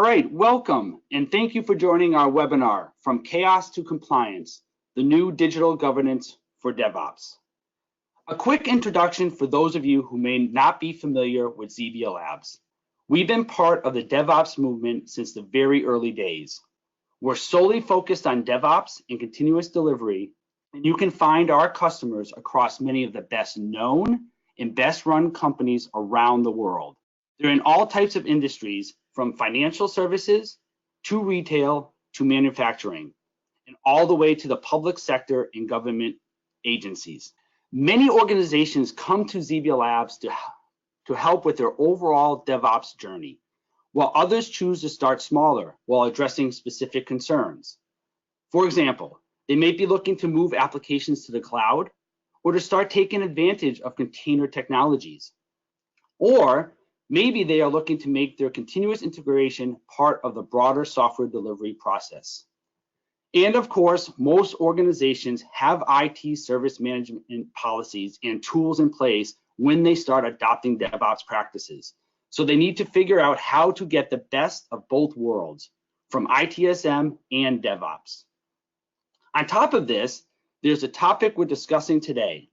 right, welcome, and thank you for joining our webinar, From Chaos to Compliance, the New Digital Governance for DevOps. A quick introduction for those of you who may not be familiar with Zebia Labs. We've been part of the DevOps movement since the very early days. We're solely focused on DevOps and continuous delivery, and you can find our customers across many of the best known and best run companies around the world. They're in all types of industries, from financial services to retail to manufacturing, and all the way to the public sector and government agencies. Many organizations come to Zebia Labs to help with their overall DevOps journey, while others choose to start smaller while addressing specific concerns. For example, they may be looking to move applications to the cloud or to start taking advantage of container technologies. Or maybe they are looking to make their continuous integration part of the broader software delivery process. And of course, most organizations have IT service management policies and tools in place when they start adopting DevOps practices. So they need to figure out how to get the best of both worlds, from ITSM and DevOps. On top of this, there's a topic we're discussing today.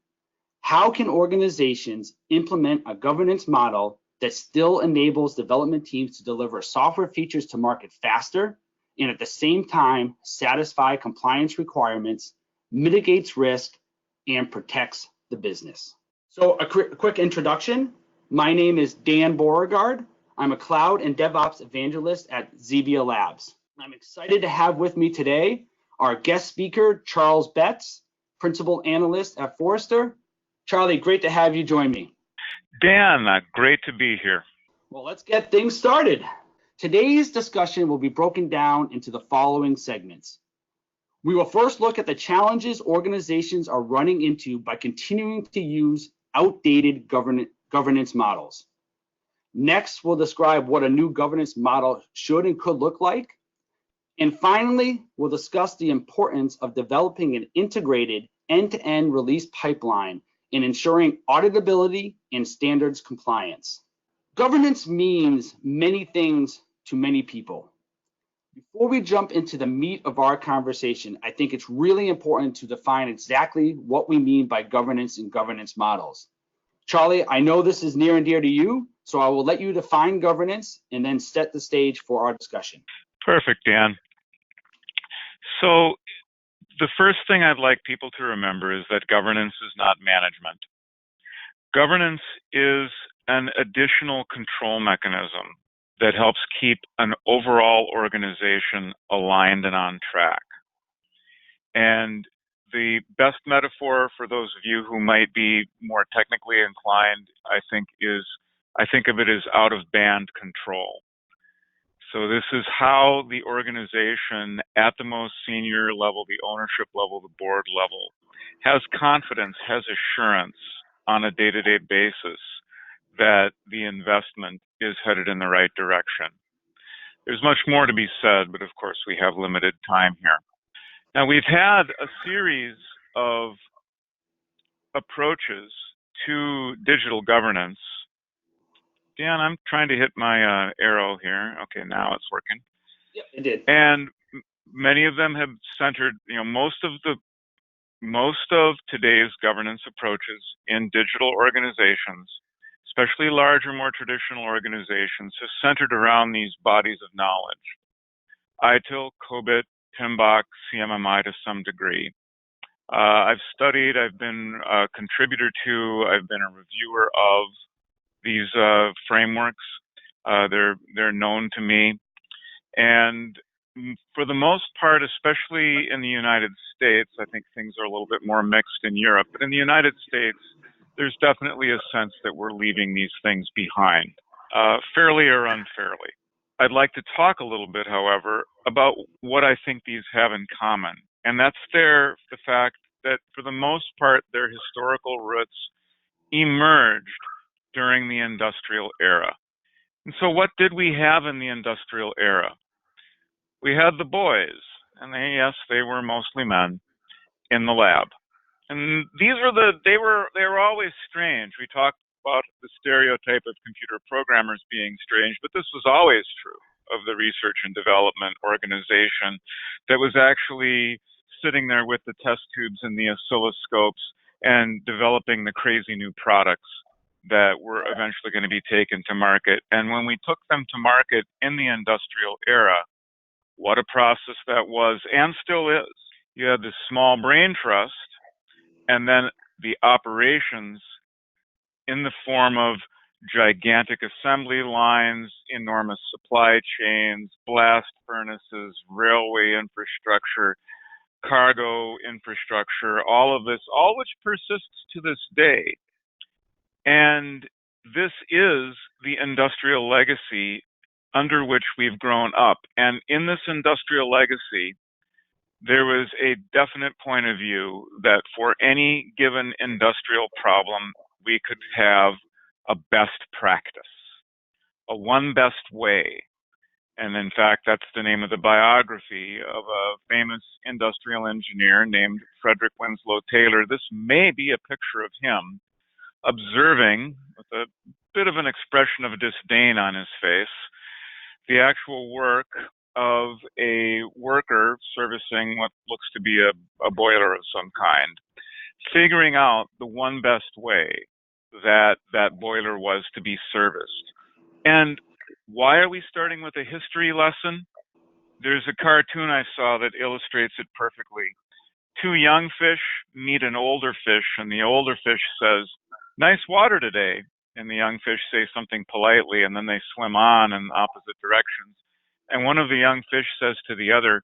How can organizations implement a governance model that still enables development teams to deliver software features to market faster and at the same time satisfy compliance requirements, mitigates risk, and protects the business? So a quick introduction. My name is Dan Beauregard. I'm a cloud and DevOps evangelist at Zebia Labs. I'm excited to have with me today our guest speaker, Charles Betts, principal analyst at Forrester. Charlie, great to have you join me. Dan, great to be here. Well, let's get things started. Today's discussion will be broken down into the following segments. We will first look at the challenges organizations are running into by continuing to use outdated governance models. Next, we'll describe what a new governance model should and could look like. And finally, we'll discuss the importance of developing an integrated end-to-end release pipeline in ensuring auditability and standards compliance. Governance means many things to many people. Before we jump into the meat of our conversation, I think it's really important to define exactly what we mean by governance and governance models. Charlie, I know this is near and dear to you, so I will let you define governance and then set the stage for our discussion. Perfect, Dan. So the first thing I'd like people to remember is that governance is not management. Governance is an additional control mechanism that helps keep an overall organization aligned and on track. And the best metaphor for those of you who might be more technically inclined, I think of it as out-of-band control. So this is how the organization at the most senior level, the ownership level, the board level, has confidence, has assurance on a day-to-day basis that the investment is headed in the right direction. There's much more to be said, but of course we have limited time here. Now, we've had a series of approaches to digital governance. Dan, I'm trying to hit my arrow here. Okay, now it's working. Yep, it did. And many of them have centered, most of today's governance approaches in digital organizations, especially larger, more traditional organizations, have centered around these bodies of knowledge. ITIL, COBIT, PMBOK, CMMI to some degree. I've studied, I've been a contributor to, I've been a reviewer of these frameworks. They're known to me. And for the most part, especially in the United States, I think things are a little bit more mixed in Europe, but in the United States, there's definitely a sense that we're leaving these things behind, fairly or unfairly. I'd like to talk a little bit, however, about what I think these have in common. And that's the fact that for the most part, their historical roots emerged during the industrial era. And so what did we have in the industrial era? We had the boys, and they were mostly men, in the lab. And they were always strange. We talked about the stereotype of computer programmers being strange, but this was always true. of the research and development organization that was actually sitting there with the test tubes and the oscilloscopes and developing the crazy new products that were eventually going to be taken to market. And when we took them to market in the industrial era, what a process that was and still is. You had this small brain trust, and then the operations in the form of gigantic assembly lines, enormous supply chains, blast furnaces, railway infrastructure, cargo infrastructure, all of this, all which persists to this day. And this is the industrial legacy under which we've grown up. And in this industrial legacy, there was a definite point of view that for any given industrial problem, we could have a best practice, a one best way. And in fact, that's the name of the biography of a famous industrial engineer named Frederick Winslow Taylor. This may be a picture of him observing, with a bit of an expression of disdain on his face, the actual work of a worker servicing what looks to be a boiler of some kind, figuring out the one best way that that boiler was to be serviced. And why are we starting with a history lesson? There's a cartoon I saw that illustrates it perfectly. Two young fish meet an older fish, and the older fish says, "Nice water today." And the young fish say something politely, and then they swim on in opposite directions. And one of the young fish says to the other,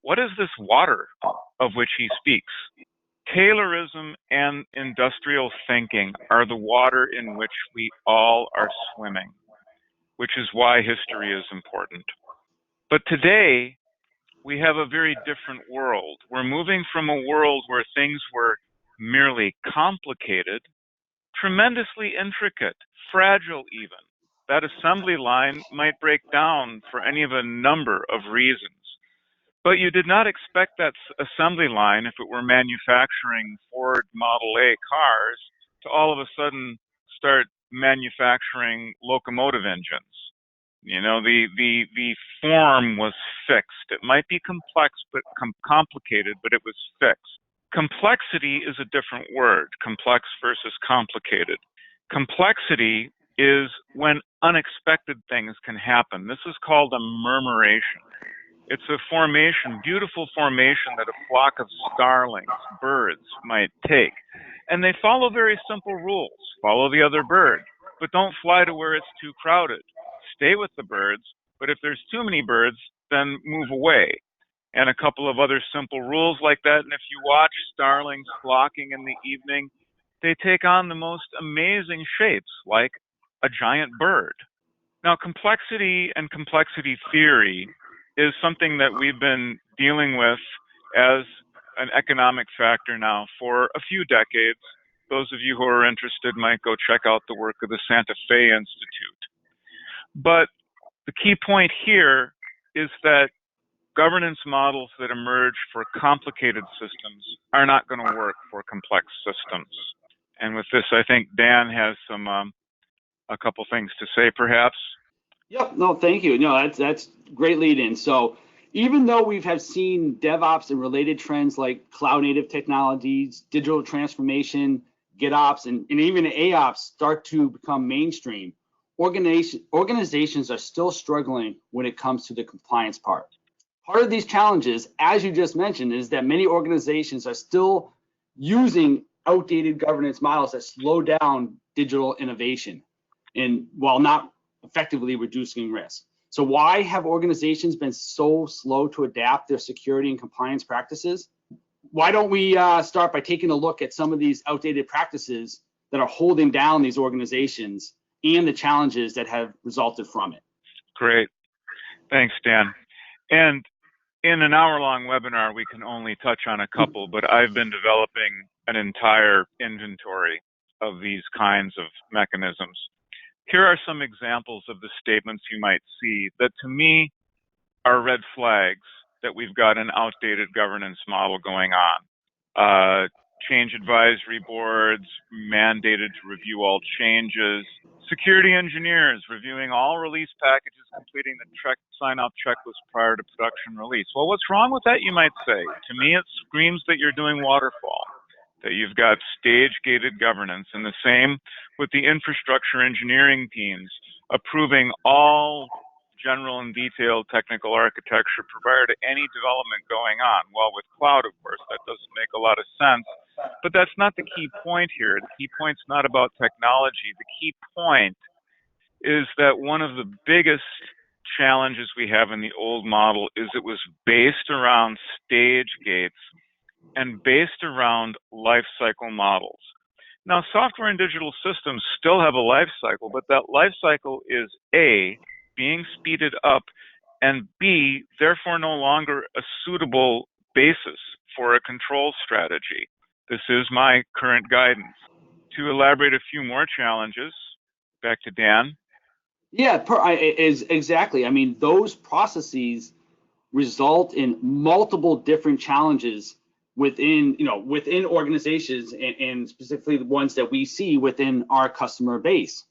"What is this water of which he speaks?" Taylorism and industrial thinking are the water in which we all are swimming, which is why history is important. But today, we have a very different world. We're moving from a world where things were merely complicated, tremendously intricate, fragile even. That assembly line might break down for any of a number of reasons. But you did not expect that assembly line, if it were manufacturing Ford Model A cars, to all of a sudden start manufacturing locomotive engines. You know, the form was fixed. It might be complex, but complicated, but it was fixed. Complexity is a different word, complex versus complicated. Complexity is when unexpected things can happen. This is called a murmuration. It's a formation, beautiful formation that a flock of starlings, birds, might take. And they follow very simple rules. Follow the other bird, but don't fly to where it's too crowded. Stay with the birds, but if there's too many birds, then move away. And a couple of other simple rules like that. And if you watch starlings flocking in the evening, they take on the most amazing shapes, like a giant bird. Now, complexity and complexity theory is something that we've been dealing with as an economic factor now for a few decades. Those of you who are interested might go check out the work of the Santa Fe Institute. But the key point here is that governance models that emerge for complicated systems are not going to work for complex systems. And with this, I think Dan has a couple things to say, perhaps. Yep. No, thank you. No, that's great lead in. So even though we have seen DevOps and related trends like cloud native technologies, digital transformation, GitOps, and even AOps start to become mainstream, organizations are still struggling when it comes to the compliance part. Part of these challenges, as you just mentioned, is that many organizations are still using outdated governance models that slow down digital innovation, and while not effectively reducing risk. So why have organizations been so slow to adapt their security and compliance practices? Why don't we start by taking a look at some of these outdated practices that are holding down these organizations and the challenges that have resulted from it? Great. Thanks, Dan. And in an hour-long webinar, we can only touch on a couple, but I've been developing an entire inventory of these kinds of mechanisms. Here are some examples of the statements you might see that to me are red flags that we've got an outdated governance model going on. change advisory boards mandated to review all changes, security engineers reviewing all release packages, completing the sign-off checklist prior to production release. Well, what's wrong with that, you might say? To me, it screams that you're doing waterfall, that you've got stage-gated governance, and the same with the infrastructure engineering teams approving all general and detailed technical architecture prior to any development going on. Well, with cloud, of course, that doesn't make a lot of sense, but that's not the key point here. The key point's not about technology. The key point is that one of the biggest challenges we have in the old model is it was based around stage gates and based around life cycle models. Now, software and digital systems still have a life cycle, but that life cycle is A, being speeded up, and B, therefore no longer a suitable basis for a control strategy. This is my current guidance. To elaborate a few more challenges, back to Dan. Yeah, exactly. I mean, those processes result in multiple different challenges within organizations, and specifically the ones that we see within our customer base.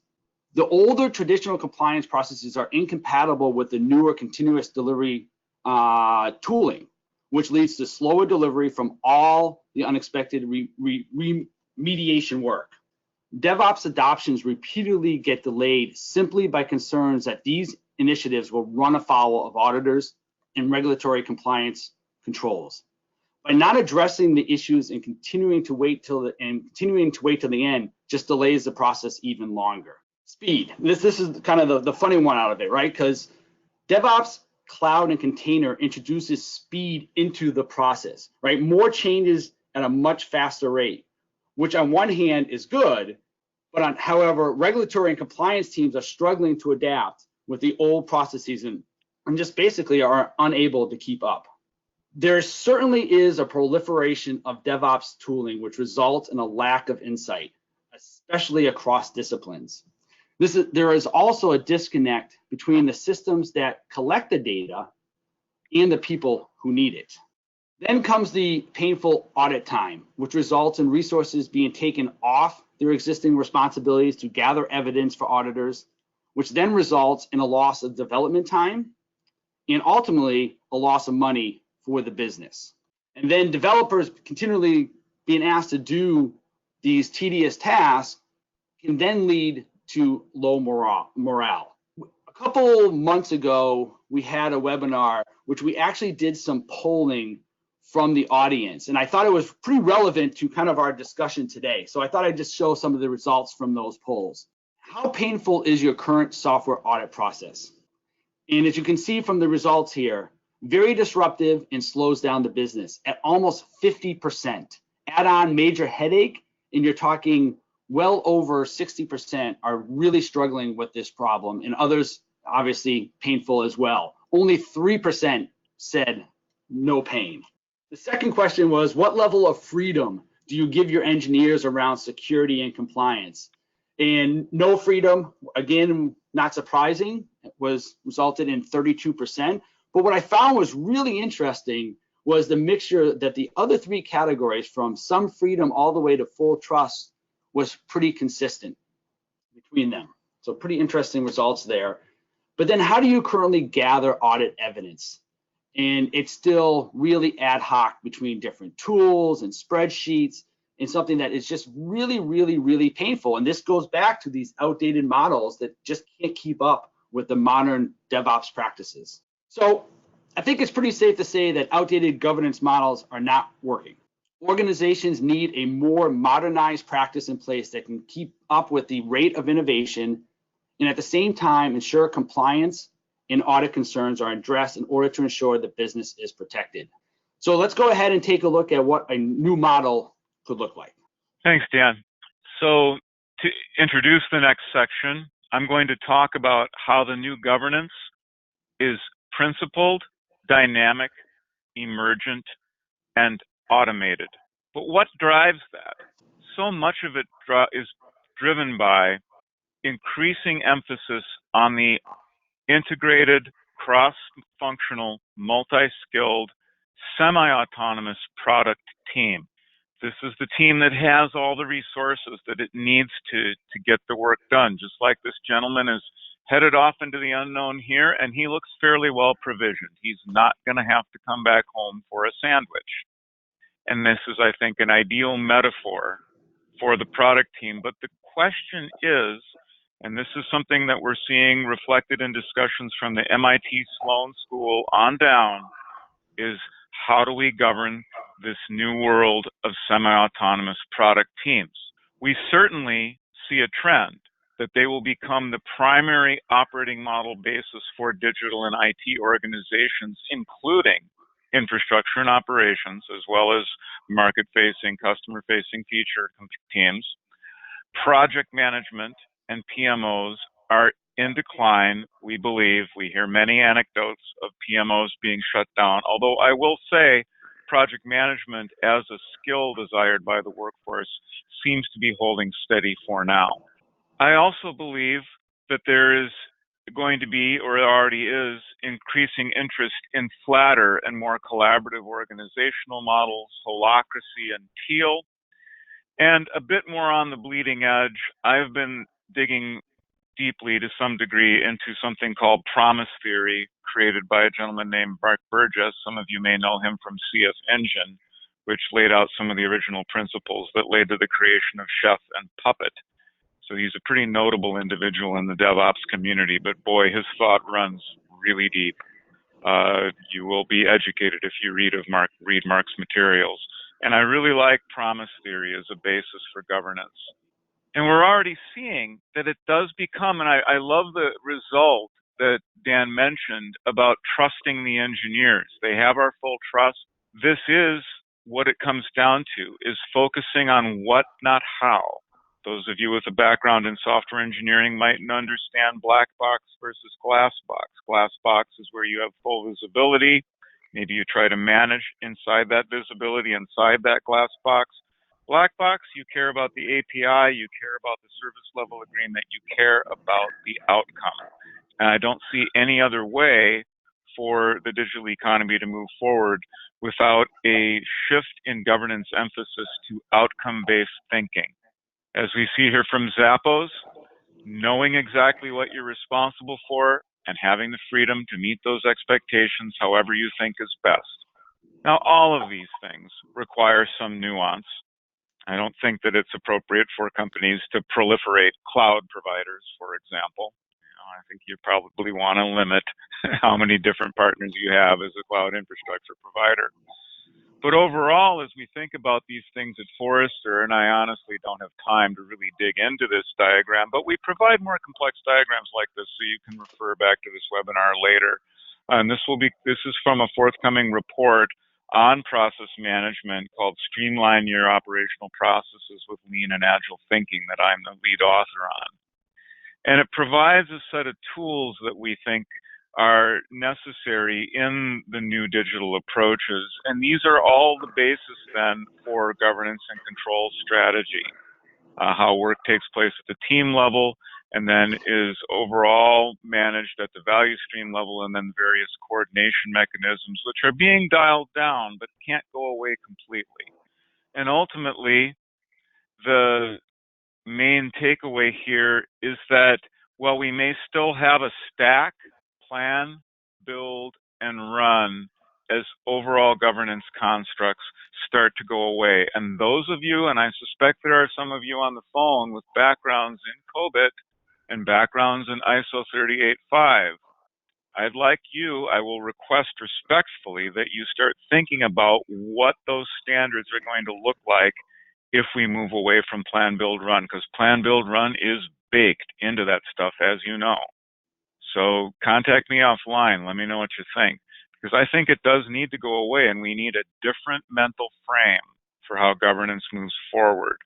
The older traditional compliance processes are incompatible with the newer continuous delivery tooling, which leads to slower delivery from all the unexpected remediation work. DevOps adoptions repeatedly get delayed simply by concerns that these initiatives will run afoul of auditors and regulatory compliance controls. By not addressing the issues and continuing to wait till the end just delays the process even longer. Speed. This is kind of the funny one out of it, right? Because DevOps, cloud, and container introduces speed into the process, right? More changes at a much faster rate, which on one hand is good, but however, regulatory and compliance teams are struggling to adapt with the old processes and just basically are unable to keep up. There certainly is a proliferation of DevOps tooling, which results in a lack of insight, especially across disciplines. There is also a disconnect between the systems that collect the data and the people who need it. Then comes the painful audit time, which results in resources being taken off their existing responsibilities to gather evidence for auditors, which then results in a loss of development time and ultimately a loss of money for the business. And then developers continually being asked to do these tedious tasks can then lead to low morale. A couple months ago, we had a webinar, which we actually did some polling from the audience, and I thought it was pretty relevant to kind of our discussion today. So I thought I'd just show some of the results from those polls. How painful is your current software audit process? And as you can see from the results here, very disruptive and slows down the business at almost 50%. Add on major headache, and you're talking well over 60% are really struggling with this problem, and others obviously painful as well. Only 3% said no pain. The second question was, what level of freedom do you give your engineers around security and compliance? And no freedom, again, not surprising, resulted in 32%. But what I found was really interesting was the mixture that the other three categories, from some freedom all the way to full trust, was pretty consistent between them. So pretty interesting results there. But then how do you currently gather audit evidence? And it's still really ad hoc between different tools and spreadsheets, and something that is just really, really, really painful. And this goes back to these outdated models that just can't keep up with the modern DevOps practices. So I think it's pretty safe to say that outdated governance models are not working. Organizations need a more modernized practice in place that can keep up with the rate of innovation and at the same time ensure compliance and audit concerns are addressed in order to ensure the business is protected. So let's go ahead and take a look at what a new model could look like. Thanks, Dan. So to introduce the next section, I'm going to talk about how the new governance is principled, dynamic, emergent, and automated. But what drives that? So much of it is driven by increasing emphasis on the integrated, cross-functional, multi-skilled, semi-autonomous product team. This is the team that has all the resources that it needs to get the work done. Just like this gentleman is headed off into the unknown here, and he looks fairly well provisioned. He's not going to have to come back home for a sandwich. And this is, I think, an ideal metaphor for the product team. But the question is, and this is something that we're seeing reflected in discussions from the MIT Sloan School on down, is how do we govern this new world of semi-autonomous product teams? We certainly see a trend that they will become the primary operating model basis for digital and IT organizations, including infrastructure and operations, as well as market-facing, customer-facing feature teams. Project management and PMOs are in decline, we believe. We hear many anecdotes of PMOs being shut down, although I will say project management as a skill desired by the workforce seems to be holding steady for now. I also believe that there is going to be, or already is, increasing interest in flatter and more collaborative organizational models, holacracy and teal. And a bit more on the bleeding edge, I've been digging deeply to some degree into something called promise theory, created by a gentleman named Mark Burgess. Some of you may know him from CF Engine, which laid out some of the original principles that led to the creation of Chef and Puppet. So he's a pretty notable individual in the DevOps community, but boy, his thought runs really deep. You will be educated if you read Mark's materials. And I really like promise theory as a basis for governance. And we're already seeing that it does become, and I love the result that Dan mentioned about trusting the engineers. They have our full trust. This is what it comes down to, is focusing on what, not how. Those of you with a background in software engineering might understand black box versus glass box. Glass box is where you have full visibility. Maybe you try to manage inside that visibility, inside that glass box. Black box, you care about the API, you care about the service level agreement, you care about the outcome. And I don't see any other way for the digital economy to move forward without a shift in governance emphasis to outcome-based thinking. As we see here from Zappos, knowing exactly what you're responsible for and having the freedom to meet those expectations however you think is best. Now, all of these things require some nuance. I don't think that it's appropriate for companies to proliferate cloud providers, for example. I think you probably want to limit how many different partners you have as a cloud infrastructure provider. But overall, as we think about these things at Forrester, and I honestly don't have time to really dig into this diagram, but we provide more complex diagrams like this so you can refer back to this webinar later. And this is from a forthcoming report on process management called Streamline Your Operational Processes with Lean and Agile Thinking that I'm the lead author on. And it provides a set of tools that we think are necessary in the new digital approaches. And these are all the basis then for governance and control strategy, how work takes place at the team level and then is overall managed at the value stream level, and then various coordination mechanisms, which are being dialed down but can't go away completely. And ultimately, the main takeaway here is that while we may still have a stack, plan, build, and run as overall governance constructs start to go away. And those of you, and I suspect there are some of you on the phone with backgrounds in COBIT and backgrounds in ISO 385, I will request respectfully that you start thinking about what those standards are going to look like if we move away from plan, build, run, because plan, build, run is baked into that stuff, as you know. So contact me offline. Let me know what you think, because I think it does need to go away, and we need a different mental frame for how governance moves forward.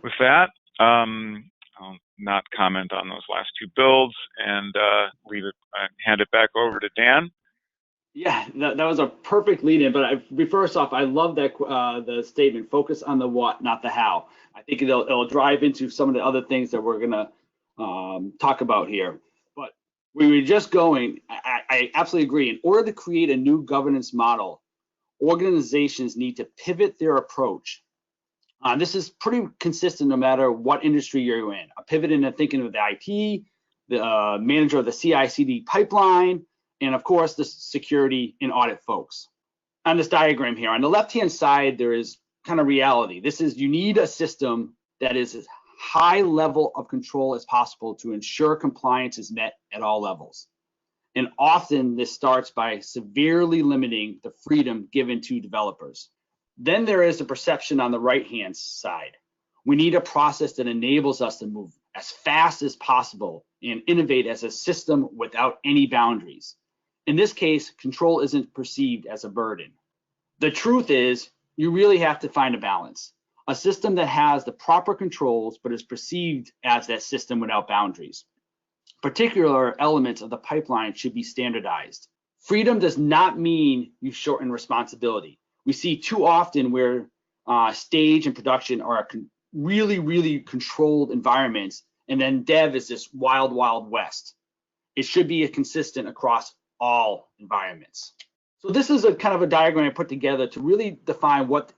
With that, I'll not comment on those last two builds and hand it back over to Dan. Yeah, that was a perfect lead in, but first off, I love that the statement, focus on the what, not the how. I think it'll drive into some of the other things that we're gonna talk about here. But we were just going, I absolutely agree. In order to create a new governance model, organizations need to pivot their approach This is pretty consistent no matter what industry you're in. A pivot into thinking of the IT, the manager of the CI/CD pipeline, and of course the security and audit folks. On this diagram here, on the left-hand side, there is kind of reality. This is, you need a system that is as high level of control as possible to ensure compliance is met at all levels. And often this starts by severely limiting the freedom given to developers. Then there is the perception on the right-hand side. We need a process that enables us to move as fast as possible and innovate as a system without any boundaries. In this case, control isn't perceived as a burden. The truth is, you really have to find a balance. A system that has the proper controls but is perceived as that system without boundaries. Particular elements of the pipeline should be standardized. Freedom does not mean you shorten responsibility. We see too often where stage and production are really controlled environments, and then dev is this wild west. It should be consistent across all environments. So this is a kind of a diagram I put together to really define what,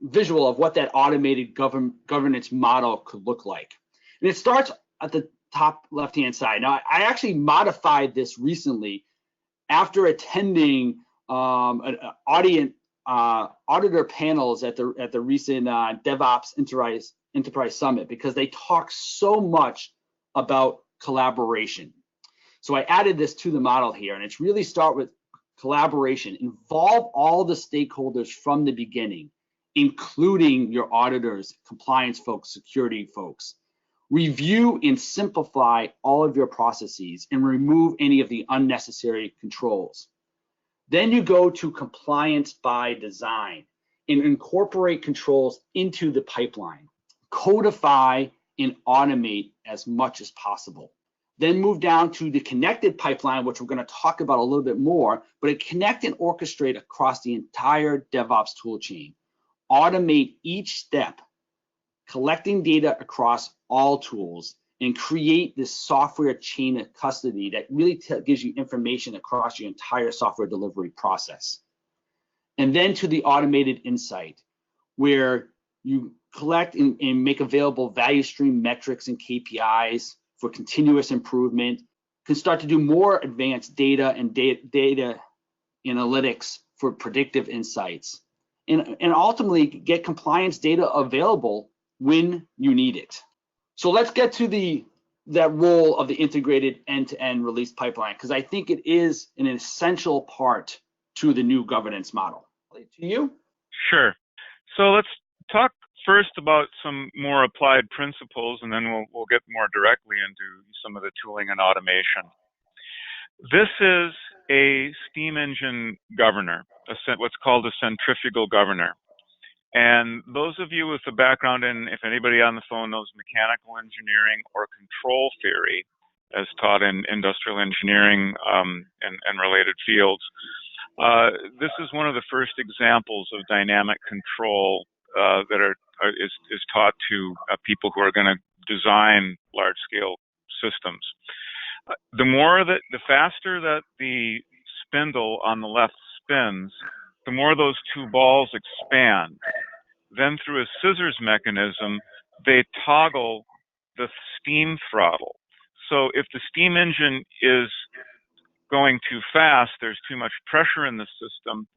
visual of what that automated governance model could look like. And it starts at the top left-hand side. Now, I actually modified this recently after attending an auditor panels at the recent DevOps Enterprise Summit, because they talk so much about collaboration. So I added this to the model here, and it's really start with collaboration. Involve all the stakeholders from the beginning, including your auditors, compliance folks, security folks. Review and simplify all of your processes and remove any of the unnecessary controls. Then you go to compliance by design and incorporate controls into the pipeline. Codify and automate as much as possible. Then move down to the connected pipeline, which we're going to talk about a little bit more, but it connect and orchestrate across the entire DevOps tool chain. Automate each step, collecting data across all tools, and create this software chain of custody that really gives you information across your entire software delivery process. And then to the automated insight, where you collect and make available value stream metrics and KPIs for continuous improvement, can start to do more advanced data and data analytics for predictive insights, and ultimately get compliance data available when you need it. So let's get to that role of the integrated end-to-end release pipeline, because I think it is an essential part to the new governance model. To you? Sure. So let's talk first about some more applied principles, and then we'll get more directly into some of the tooling and automation. This is a steam engine governor, what's called a centrifugal governor. And those of you with a background in, if anybody on the phone knows mechanical engineering or control theory, as taught in industrial engineering and related fields, this is one of the first examples of dynamic control that is taught to people who are going to design large-scale systems. The faster that the spindle on the left spins, the more those two balls expand. Then through a scissors mechanism, they toggle the steam throttle. So if the steam engine is going too fast, there's too much pressure in the system,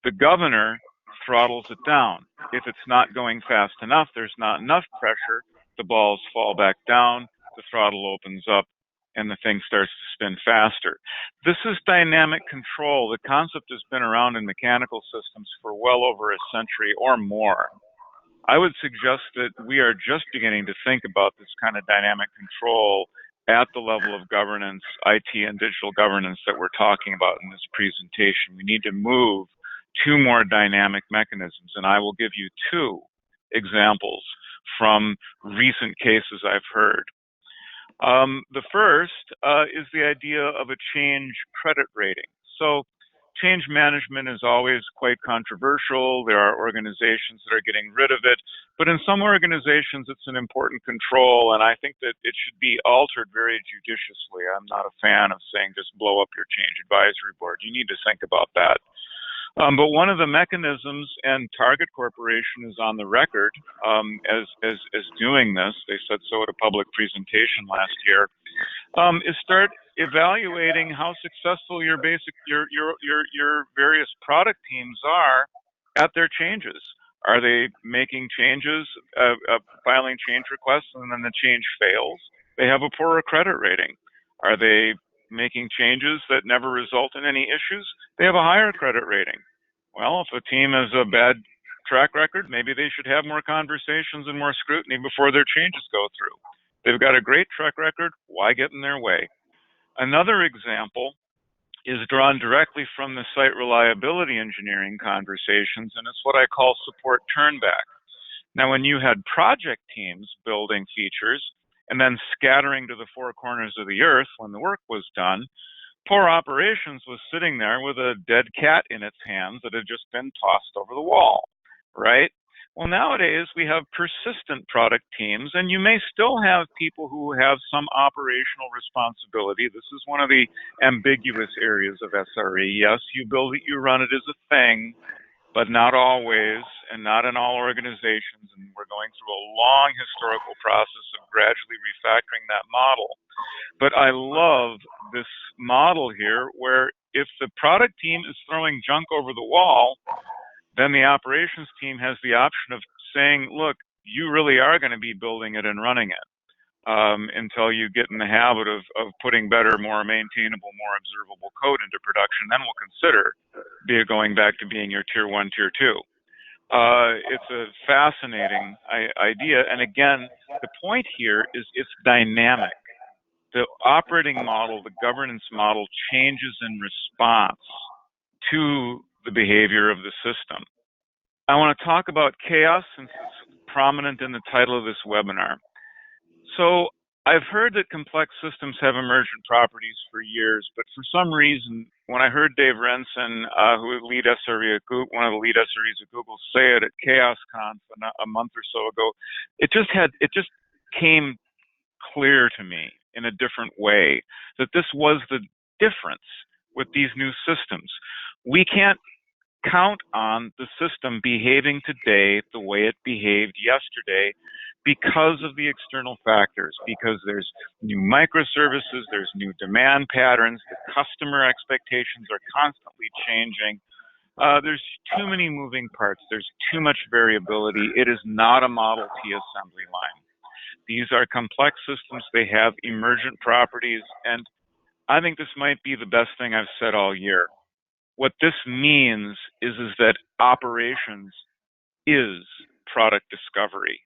the governor throttles it down. If it's not going fast enough, there's not enough pressure, the balls fall back down, the throttle opens up, and the thing starts to spin faster. This is dynamic control. The concept has been around in mechanical systems for well over a century or more. I would suggest that we are just beginning to think about this kind of dynamic control at the level of governance, IT and digital governance that we're talking about in this presentation. We need to move to more dynamic mechanisms, and I will give you two examples from recent cases I've heard. The first is the idea of a change credit rating. So change management is always quite controversial. There are organizations that are getting rid of it, but in some organizations it's an important control, and I think that it should be altered very judiciously. I'm not a fan of saying just blow up your change advisory board. You need to think about that. But one of the mechanisms, and Target Corporation is on the record as doing this, they said so at a public presentation last year, is start evaluating how successful your various product teams are at their changes. Are they making changes, filing change requests, and then the change fails? They have a poorer credit rating. Are they making changes that never result in any issues? They have a higher credit rating. Well, if a team has a bad track record, maybe they should have more conversations and more scrutiny before their changes go through. They've got a great track record. Why get in their way? Another example is drawn directly from the site reliability engineering conversations, and it's what I call support turnback. Now, when you had project teams building features and then scattering to the four corners of the earth when the work was done, poor operations was sitting there with a dead cat in its hands that had just been tossed over the wall, right? Well, nowadays we have persistent product teams, and you may still have people who have some operational responsibility. This is one of the ambiguous areas of SRE. Yes, you build it, you run it as a thing, but not always, and not in all organizations. And we're going through a long historical process of gradually refactoring that model. But I love this model here where if the product team is throwing junk over the wall, then the operations team has the option of saying, look, you really are going to be building it and running it until you get in the habit of putting better, more maintainable, more observable code into production. Then we'll consider going back to being your tier 1, tier 2. It's a fascinating idea. And again, the point here is it's dynamic. The operating model, the governance model changes in response to the behavior of the system. I want to talk about chaos since it's prominent in the title of this webinar. So I've heard that complex systems have emergent properties for years, but for some reason, when I heard Dave Renson, who is lead SRE at Google, one of the lead SREs at Google, say it at ChaosConf a month or so ago, it just came clear to me in a different way that this was the difference with these new systems. We can't count on the system behaving today the way it behaved yesterday because of the external factors, because there's new microservices, there's new demand patterns, the customer expectations are constantly changing. There's too many moving parts, there's too much variability. It is not a Model T assembly line. These are complex systems, they have emergent properties, and I think this might be the best thing I've said all year. What this means is that operations is product discovery.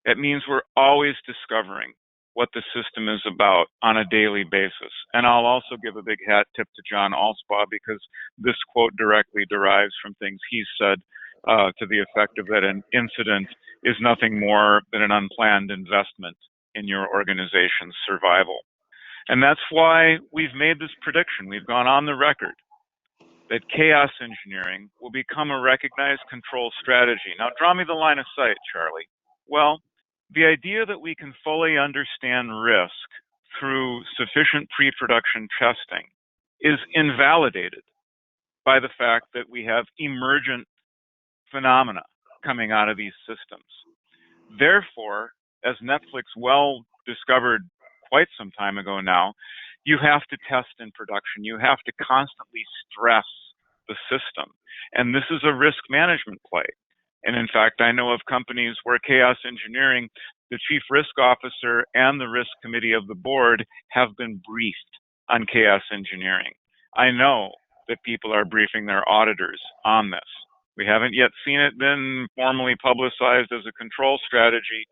It means we're always discovering what the system is about on a daily basis. And I'll also give a big hat tip to John Allspaw because this quote directly derives from things he said to the effect of that an incident is nothing more than an unplanned investment in your organization's survival. And that's why we've made this prediction. We've gone on the record that chaos engineering will become a recognized control strategy. Now, draw me the line of sight, Charlie. Well, the idea that we can fully understand risk through sufficient pre-production testing is invalidated by the fact that we have emergent phenomena coming out of these systems. Therefore, as Netflix well discovered quite some time ago now, you have to test in production. You have to constantly stress the system. And this is a risk management play. And in fact, I know of companies where chaos engineering, the chief risk officer and the risk committee of the board have been briefed on chaos engineering. I know that people are briefing their auditors on this. We haven't yet seen it been formally publicized as a control strategy,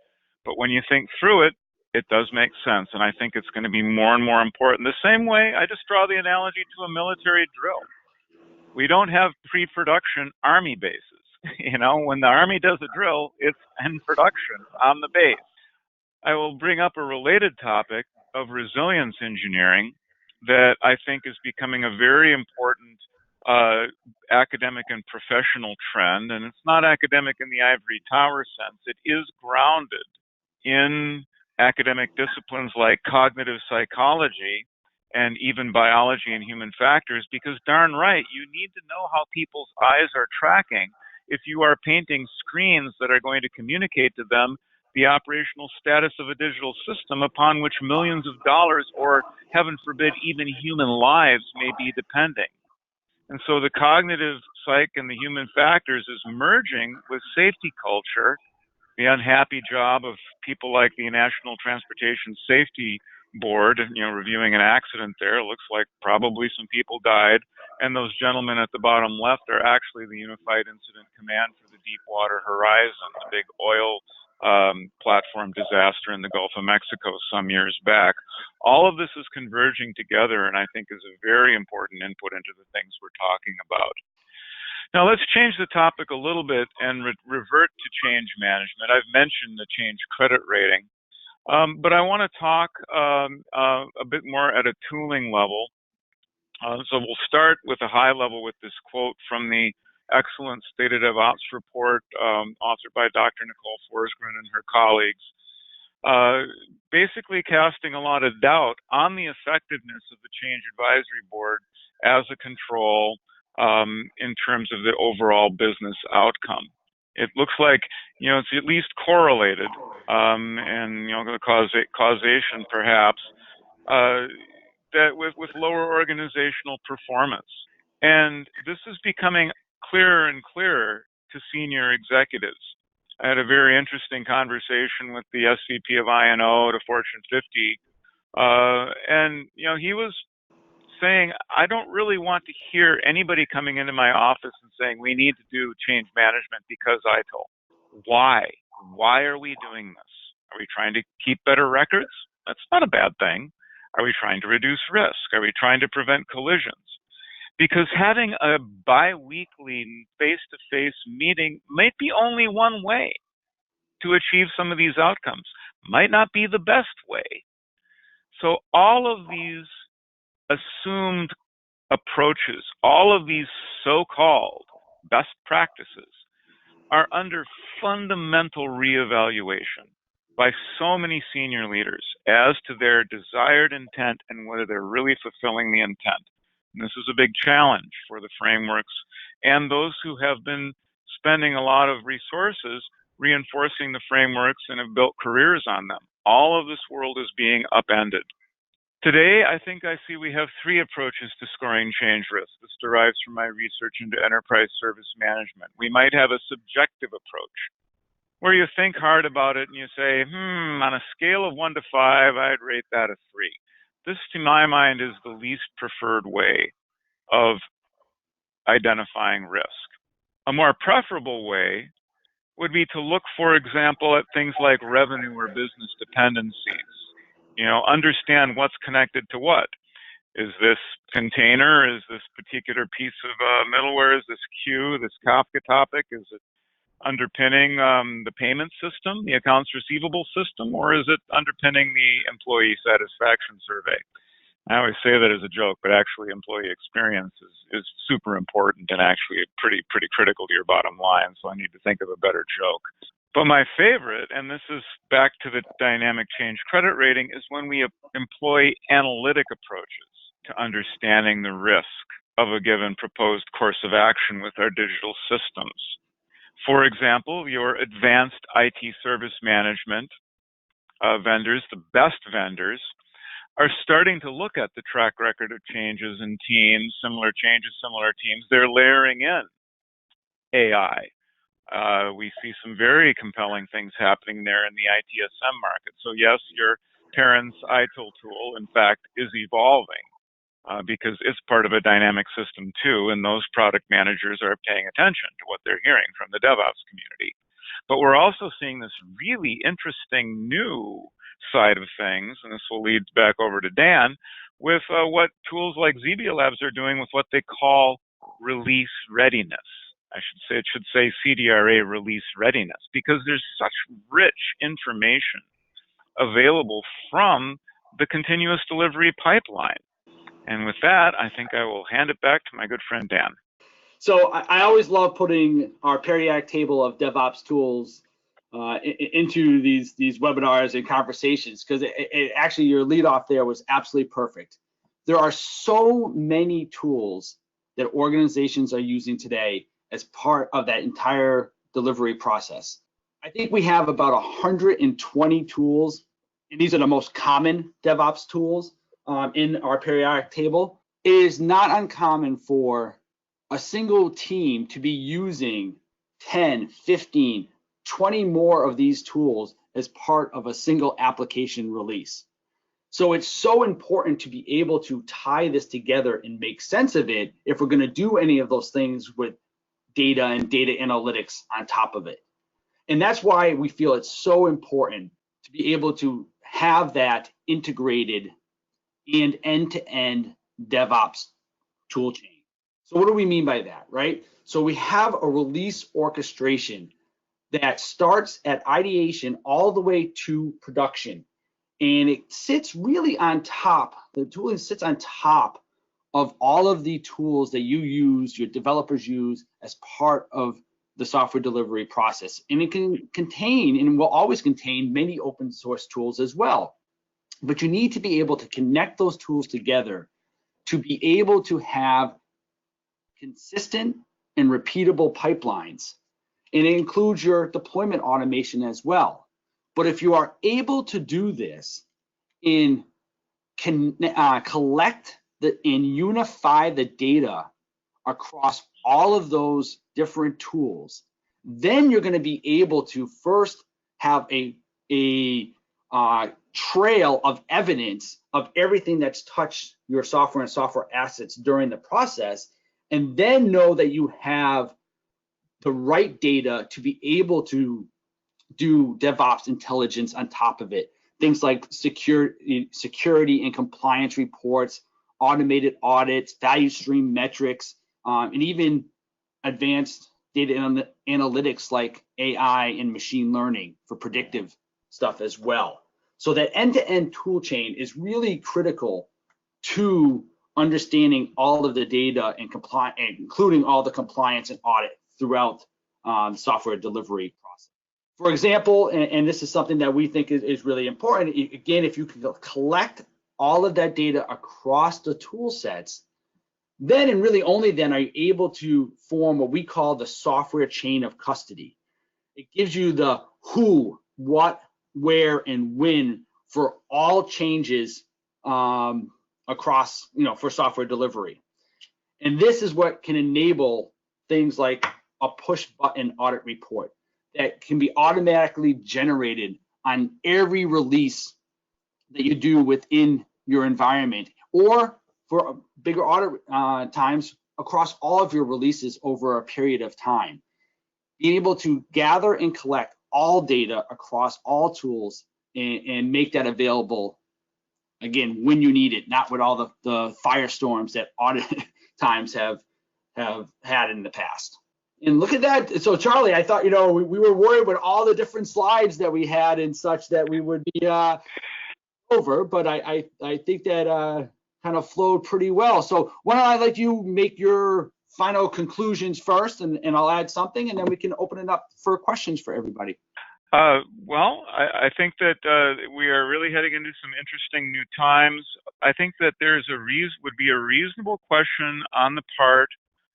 but when you think through it, it does make sense, and I think it's going to be more and more important. The same way, I just draw the analogy to a military drill. We don't have pre-production Army bases. You know, when the Army does a drill, it's in production on the base. I will bring up a related topic of resilience engineering that I think is becoming a very important academic and professional trend, and it's not academic in the ivory tower sense. It is grounded in academic disciplines like cognitive psychology and even biology and human factors, because darn right, you need to know how people's eyes are tracking if you are painting screens that are going to communicate to them the operational status of a digital system upon which millions of dollars, or heaven forbid, even human lives may be depending. And so the cognitive psych and the human factors is merging with safety culture. The unhappy job of people like the National Transportation Safety Board, reviewing an accident there. It looks like probably some people died. And those gentlemen at the bottom left are actually the Unified Incident Command for the Deepwater Horizon, the big oil platform disaster in the Gulf of Mexico some years back. All of this is converging together, and I think is a very important input into the things we're talking about. Now let's change the topic a little bit and revert to change management. I've mentioned the change credit rating, but I want to talk a bit more at a tooling level. So we'll start with a high level with this quote from the excellent State of DevOps report authored by Dr. Nicole Forsgren and her colleagues, basically casting a lot of doubt on the effectiveness of the Change Advisory Board as a control in terms of the overall business outcome. It looks like, it's at least correlated, and, the causation perhaps, that with lower organizational performance. And this is becoming clearer and clearer to senior executives. I had a very interesting conversation with the SVP of I&O at a Fortune 50, and, he was saying, I don't really want to hear anybody coming into my office and saying, we need to do change management because I told. Why? Why are we doing this? Are we trying to keep better records? That's not a bad thing. Are we trying to reduce risk? Are we trying to prevent collisions? Because having a bi-weekly face-to-face meeting might be only one way to achieve some of these outcomes, might not be the best way. So all of these assumed approaches, all of these so-called best practices are under fundamental reevaluation by so many senior leaders as to their desired intent and whether they're really fulfilling the intent. And this is a big challenge for the frameworks and those who have been spending a lot of resources reinforcing the frameworks and have built careers on them. All of this world is being upended. Today, I think I see we have three approaches to scoring change risk. This derives from my research into enterprise service management. We might have a subjective approach, where you think hard about it and you say, on a scale of 1 to 5, I'd rate that a 3. This, to my mind, is the least preferred way of identifying risk. A more preferable way would be to look, for example, at things like revenue or business dependencies. Understand what's connected to what. Is this container? Is this particular piece of middleware? Is this queue, this Kafka topic? Is it underpinning the payment system, the accounts receivable system, or is it underpinning the employee satisfaction survey? I always say that as a joke, but actually employee experience is super important and actually pretty critical to your bottom line, so I need to think of a better joke. But my favorite, and this is back to the dynamic change credit rating, is when we employ analytic approaches to understanding the risk of a given proposed course of action with our digital systems. For example, your advanced IT service management vendors, the best vendors, are starting to look at the track record of changes in teams, similar changes, similar teams. They're layering in AI. We see some very compelling things happening there in the ITSM market. So yes, your parents' ITIL tool, in fact, is evolving because it's part of a dynamic system too, and those product managers are paying attention to what they're hearing from the DevOps community. But we're also seeing this really interesting new side of things, and this will lead back over to Dan, with what tools like Zebia Labs are doing with what they call release readiness. It should say CDRA release readiness, because there's such rich information available from the continuous delivery pipeline. And with that, I think I will hand it back to my good friend Dan. So I always love putting our periodic table of DevOps tools into these webinars and conversations, because it actually, your lead off there was absolutely perfect. There are so many tools that organizations are using today as part of that entire delivery process. I think we have about 120 tools, and these are the most common DevOps tools in our periodic table. It is not uncommon for a single team to be using 10, 15, 20 more of these tools as part of a single application release. So it's so important to be able to tie this together and make sense of it if we're going to do any of those things with data and data analytics on top of it. And that's why we feel it's so important to be able to have that integrated and end-to-end DevOps tool chain. So what do we mean by that, right? So we have a release orchestration that starts at ideation all the way to production. And it sits really on top, the tooling sits on top of all of the tools that you use, your developers use as part of the software delivery process. And it can contain, and will always contain, many open source tools as well. But you need to be able to connect those tools together to be able to have consistent and repeatable pipelines. And it includes your deployment automation as well. But if you are able to do this and collect and unify the data across all of those different tools, then you're going to be able to first have a trail of evidence of everything that's touched your software and software assets during the process, and then know that you have the right data to be able to do DevOps intelligence on top of it. Things like security and compliance reports, automated audits, value stream metrics, and even advanced data analytics like AI and machine learning for predictive stuff as well. So that end-to-end tool chain is really critical to understanding all of the data and including all the compliance and audit throughout the software delivery process. For example, and this is something that we think is really important, again, if you can collect all of that data across the tool sets, then and really only then are you able to form what we call the software chain of custody. It gives you the who, what, where, and when for all changes across, for software delivery. And this is what can enable things like a push button audit report that can be automatically generated on every release that you do within your environment, or for bigger audit times across all of your releases over a period of time. Being able to gather and collect all data across all tools and make that available, again, when you need it, not with all the firestorms that audit times have had in the past. And look at that. So Charlie, I thought, we were worried with all the different slides that we had and such that we would be over, but I think that kind of flowed pretty well. So why don't I let you make your final conclusions first, and I'll add something, and then we can open it up for questions for everybody. Well, I think that we are really heading into some interesting new times. I think that would be a reasonable question on the part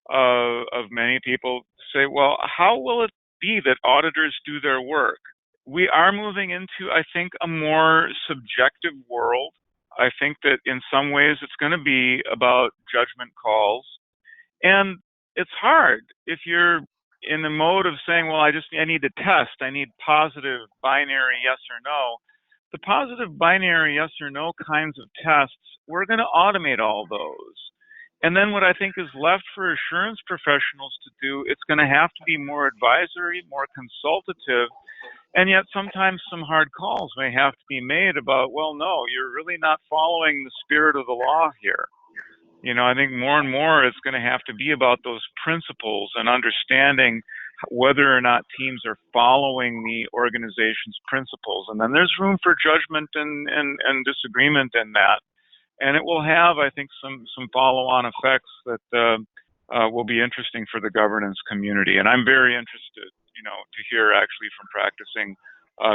of many people to say, well, how will it be that auditors do their work? We are moving into, I think, a more subjective world. I think that in some ways it's going to be about judgment calls. And it's hard if you're in the mode of saying, well, I need to test. I need positive binary yes or no. The positive binary yes or no kinds of tests, we're going to automate all those. And then what I think is left for assurance professionals to do, it's going to have to be more advisory, more consultative, and yet sometimes some hard calls may have to be made about, well, no, you're really not following the spirit of the law here. I think more and more it's going to have to be about those principles and understanding whether or not teams are following the organization's principles. And then there's room for judgment and disagreement in that. And it will have, I think, some follow-on effects that will be interesting for the governance community. And I'm very interested, to hear actually from practicing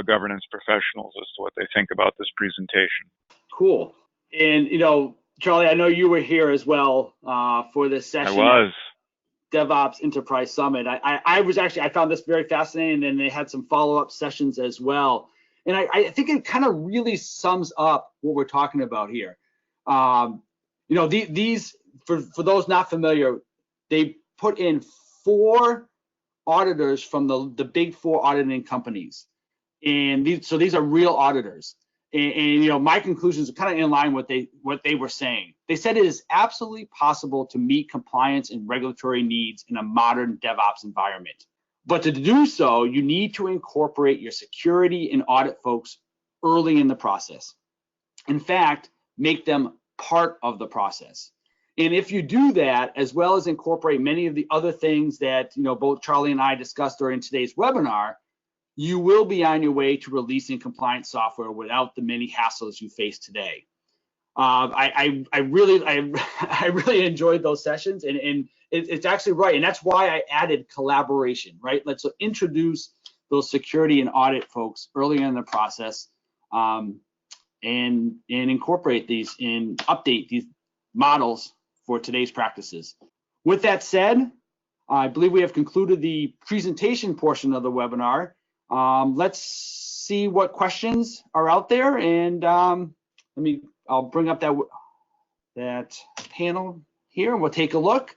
governance professionals as to what they think about this presentation. Cool. And, Charlie, I know you were here as well for this I session at was. DevOps Enterprise Summit. I found this very fascinating, and they had some follow-up sessions as well. And I think it kind of really sums up what we're talking about here. These for those not familiar, they put in 4 auditors from the big 4 auditing companies, and these are real auditors. And my conclusions are kind of in line with what they were saying. They said it is absolutely possible to meet compliance and regulatory needs in a modern DevOps environment. But to do so, you need to incorporate your security and audit folks early in the process. In fact, make them part of the process. And if you do that, as well as incorporate many of the other things that both Charlie and I discussed during today's webinar, you will be on your way to releasing compliant software without the many hassles you face today. I really enjoyed those sessions, and it's actually right, and that's why I added collaboration. Right, let's introduce those security and audit folks early in the process, and incorporate these and update these models for today's practices. With that said, I believe we have concluded the presentation portion of the webinar. Let's see what questions are out there, and I'll bring up that panel here, and we'll take a look.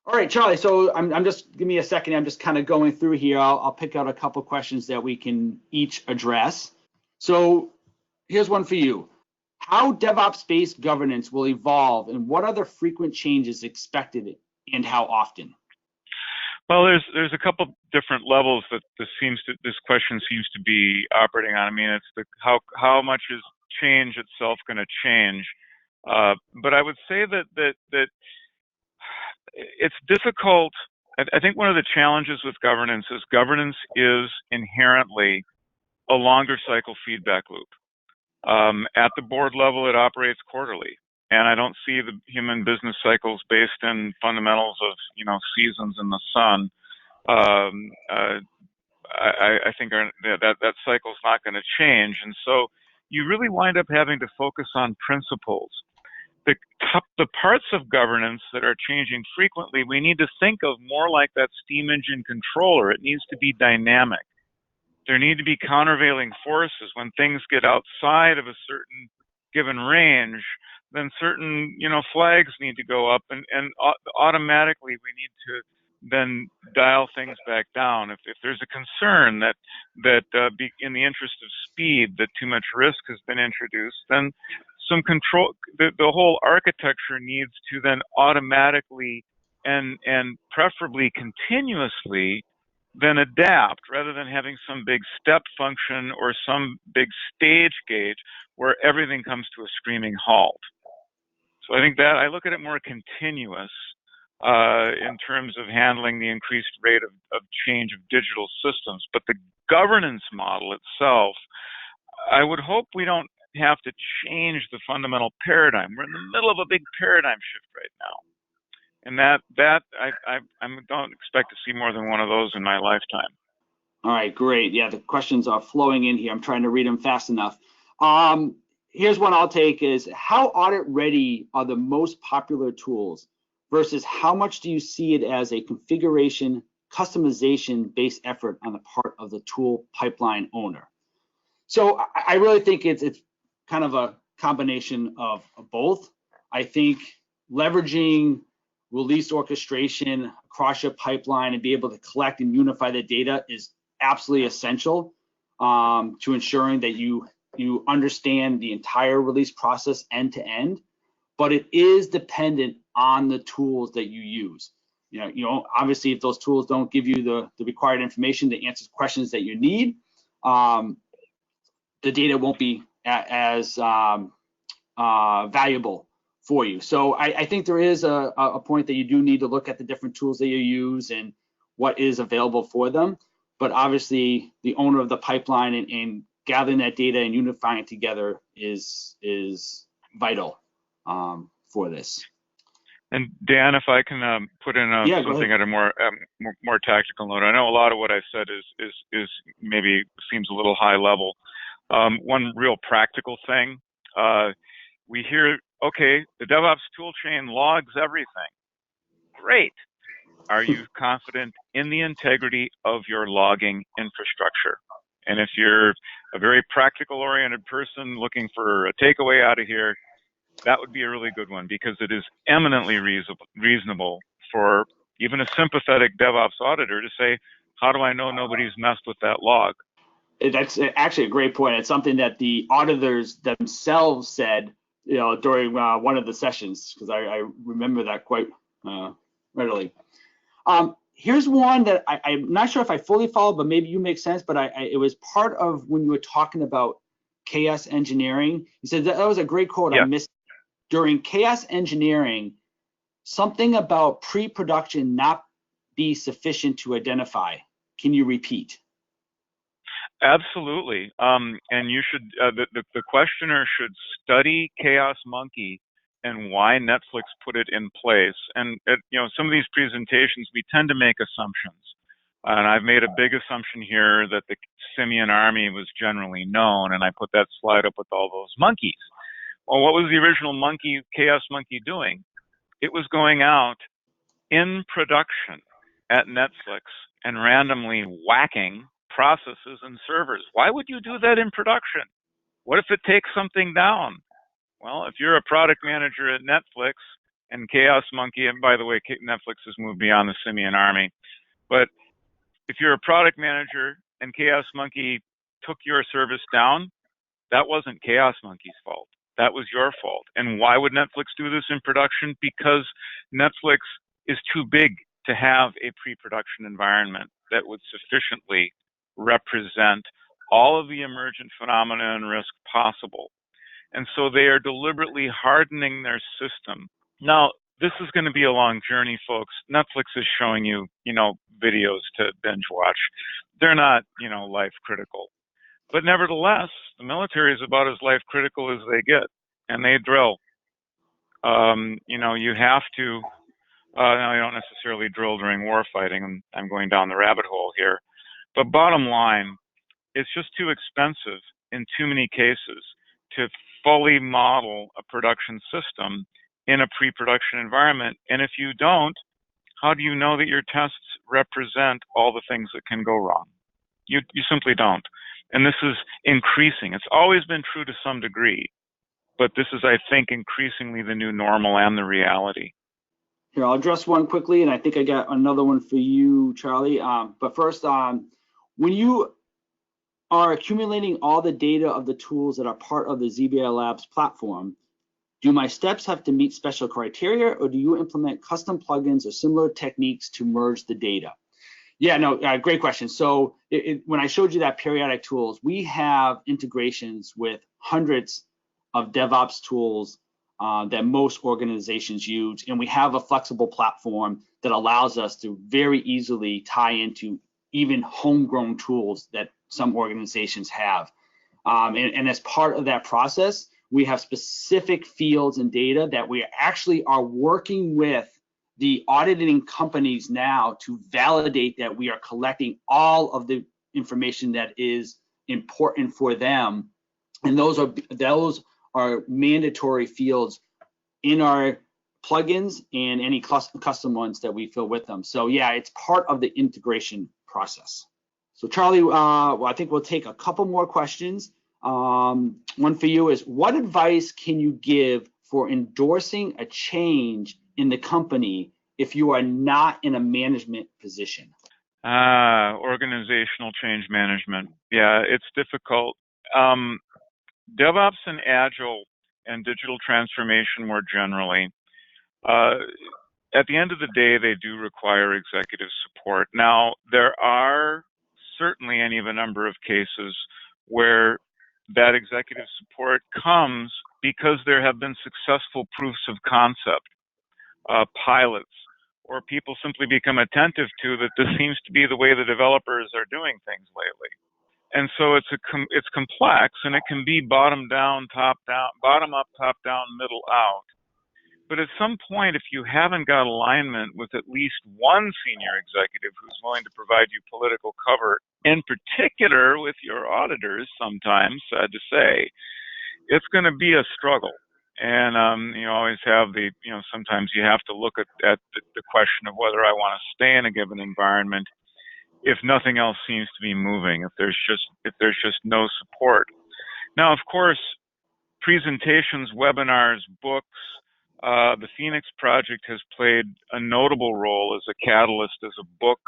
All right, Charlie. So I'm just give me a second. I'm just kind of going through here. I'll pick out a couple questions that we can each address. So here's one for you. How DevOps-based governance will evolve, and what are the frequent changes expected, and how often? Well, there's a couple different levels that this question seems to be operating on. I mean, it's how much is change itself going to change? But I would say that it's difficult. I think one of the challenges with governance is inherently a longer cycle feedback loop. At the board level, it operates quarterly. And I don't see the human business cycles based in fundamentals of, seasons in the sun. I think that cycle's not going to change. And so you really wind up having to focus on principles. The parts of governance that are changing frequently, we need to think of more like that steam engine controller. It needs to be dynamic. There need to be countervailing forces. When things get outside of a certain given range, then certain flags need to go up, and automatically we need to then dial things back down. If there's a concern that in the interest of speed that too much risk has been introduced, then some control, the whole architecture needs to then automatically and preferably continuously then adapt, rather than having some big step function or some big stage gate where everything comes to a screaming halt. So I think that I look at it more continuous in terms of handling the increased rate of change of digital systems. But the governance model itself, I would hope we don't have to change the fundamental paradigm. We're in the middle of a big paradigm shift right now. And I don't expect to see more than one of those in my lifetime. All right, great. Yeah, the questions are flowing in here. I'm trying to read them fast enough. Here's one I'll take is, how audit ready are the most popular tools versus how much do you see it as a configuration, customization based effort on the part of the tool pipeline owner? So I really think it's kind of a combination of both. I think leveraging release orchestration across your pipeline and be able to collect and unify the data is absolutely essential to ensuring that you understand the entire release process end to end, but it is dependent on the tools that you use. Obviously, if those tools don't give you the required information to answer questions that you need, the data won't be as valuable for you. So I think there is a point that you do need to look at the different tools that you use and what is available for them. But obviously, the owner of the pipeline and gathering that data and unifying it together is vital for this. And Dan, if I can put in something at a more tactical note, I know a lot of what I said is maybe seems a little high level. One real practical thing, we hear okay, the DevOps toolchain logs everything. Great. Are you confident in the integrity of your logging infrastructure? And if you're a very practical-oriented person looking for a takeaway out of here, that would be a really good one, because it is eminently reasonable for even a sympathetic DevOps auditor to say, how do I know nobody's messed with that log? That's actually a great point. It's something that the auditors themselves said, during one of the sessions, because I remember that quite readily. Here's one that I'm not sure if I fully followed, but maybe you make sense. But it was part of when you were talking about chaos engineering. You said that was a great quote. Yeah. I missed during chaos engineering, something about pre-production not be sufficient to identify. Can you repeat? Absolutely. And you should, the questioner should study Chaos Monkey and why Netflix put it in place. And some of these presentations, we tend to make assumptions. And I've made a big assumption here that the Simian army was generally known, and I put that slide up with all those monkeys. Well, what was the original Chaos Monkey doing? It was going out in production at Netflix and randomly whacking processes and servers. Why would you do that in production? What if it takes something down? Well, if you're a product manager at Netflix and Chaos Monkey, and by the way, Netflix has moved beyond the Simian army, but if you're a product manager and Chaos Monkey took your service down, that wasn't Chaos Monkey's fault. That was your fault. And why would Netflix do this in production? Because Netflix is too big to have a pre-production environment that would sufficiently represent all of the emergent phenomena and risk possible. And so they are deliberately hardening their system. Now, this is going to be a long journey, folks. Netflix is showing you, videos to binge watch. They're not, life critical. But nevertheless, the military is about as life critical as they get, and they drill. You have to, now you don't necessarily drill during war fighting. I'm going down the rabbit hole here. But bottom line, it's just too expensive in too many cases to fully model a production system in a pre-production environment. And if you don't, how do you know that your tests represent all the things that can go wrong? You simply don't. And this is increasing. It's always been true to some degree, but this is, I think, increasingly the new normal and the reality. Here, I'll address one quickly, and I think I got another one for you, Charlie. But first, when you are accumulating all the data of the tools that are part of the ZBI Labs platform, do my steps have to meet special criteria, or do you implement custom plugins or similar techniques to merge the data? Yeah, no, great question. So when I showed you that periodic tools, we have integrations with hundreds of DevOps tools that most organizations use, and we have a flexible platform that allows us to very easily tie into even homegrown tools that some organizations have. And as part of that process, we have specific fields and data that we actually are working with the auditing companies now to validate that we are collecting all of the information that is important for them. And those are mandatory fields in our plugins and any custom ones that we fill with them. So yeah, it's part of the integration process. So Charlie, I think we'll take a couple more questions. One for you is, what advice can you give for endorsing a change in the company if you are not in a management position? Organizational change management. Yeah, it's difficult. DevOps and Agile and digital transformation more generally, at the end of the day, they do require executive support. Now, there are certainly any of a number of cases where that executive support comes because there have been successful proofs of concept, pilots, or people simply become attentive to that this seems to be the way the developers are doing things lately. And so it's complex, and it can be bottom down, top down, bottom up, top down, middle out. But at some point, if you haven't got alignment with at least one senior executive who's willing to provide you political cover, in particular with your auditors sometimes, sad to say, it's going to be a struggle. And you always have the, sometimes you have to look at the question of whether I want to stay in a given environment if nothing else seems to be moving, if there's just no support. Now, of course, presentations, webinars, books, the Phoenix Project has played a notable role as a catalyst, as a book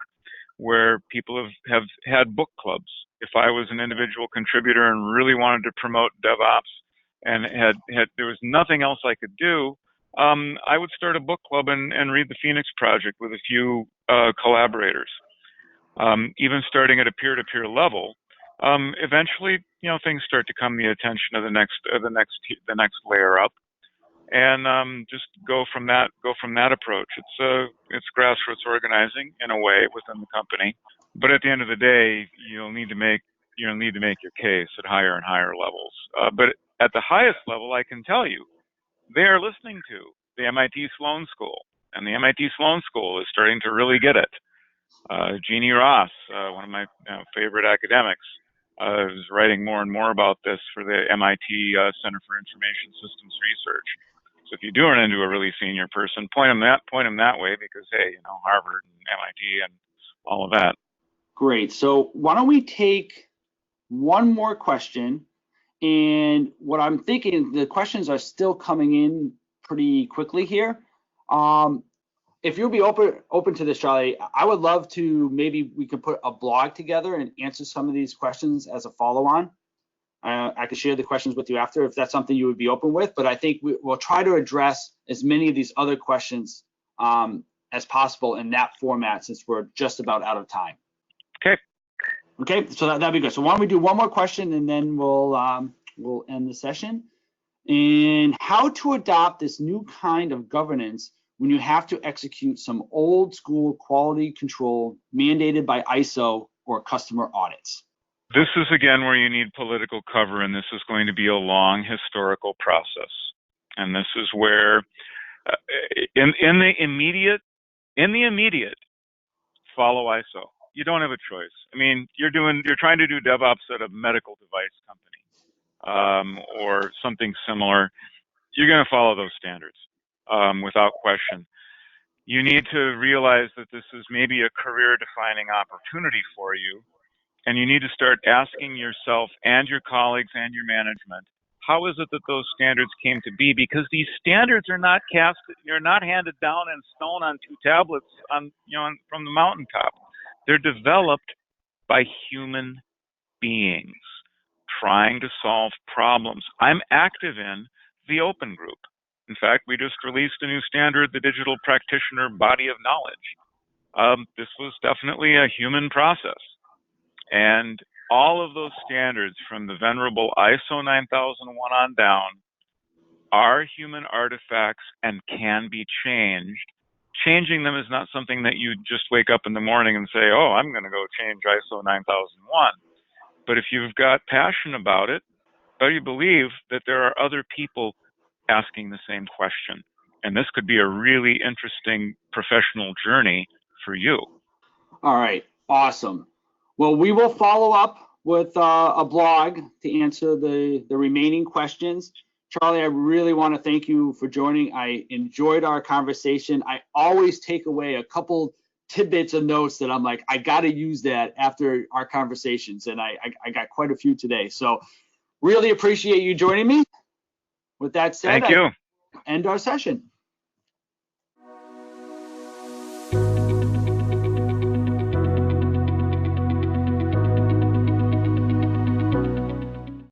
where people have had book clubs. If I was an individual contributor and really wanted to promote DevOps and there was nothing else I could do, I would start a book club and read the Phoenix Project with a few collaborators. Even starting at a peer-to-peer level, eventually, things start to come the attention of the next layer up, and just go from that approach. It's grassroots organizing in a way within the company, but at the end of the day, you'll need to make your case at higher and higher levels. But at the highest level, I can tell you, they are listening to the MIT Sloan School, and the MIT Sloan School is starting to really get it. Jeannie Ross, one of my favorite academics, is writing more and more about this for the MIT Center for Information Systems Research. So if you do run into a really senior person, point them that way, because hey, Harvard and MIT and all of that. Great. So why don't we take one more question? And what I'm thinking, the questions are still coming in pretty quickly here. If you'll be open to this, Charlie, I would love to, maybe we could put a blog together and answer some of these questions as a follow-on. I could share the questions with you after if that's something you would be open with, but I think we'll try to address as many of these other questions as possible in that format, since we're just about out of time. Okay, so that'd be good. So why don't we do one more question and then we'll end the session. And how to adopt this new kind of governance when you have to execute some old school quality control mandated by ISO or customer audits. This is again where you need political cover, and this is going to be a long historical process. And this is where, in the immediate, follow ISO. You don't have a choice. I mean, you're trying to do DevOps at a medical device company or something similar. You're going to follow those standards. Without question. You need to realize that this is maybe a career-defining opportunity for you, and you need to start asking yourself and your colleagues and your management, how is it that those standards came to be? Because these standards are not handed down in stone on two tablets from the mountaintop. They're developed by human beings trying to solve problems. I'm active in the Open Group. In fact, we just released a new standard, the Digital Practitioner Body of Knowledge. This was definitely a human process. And all of those standards from the venerable ISO 9001 on down are human artifacts and can be changed. Changing them is not something that you just wake up in the morning and say, oh, I'm going to go change ISO 9001. But if you've got passion about it, or you believe that there are other people asking the same question. And this could be a really interesting professional journey for you. All right, awesome. Well, we will follow up with a blog to answer the remaining questions. Charlie, I really want to thank you for joining. I enjoyed our conversation. I always take away a couple tidbits of notes that I'm like, I got to use that after our conversations. And I got quite a few today. So really appreciate you joining me. With that said, thank you. End our session.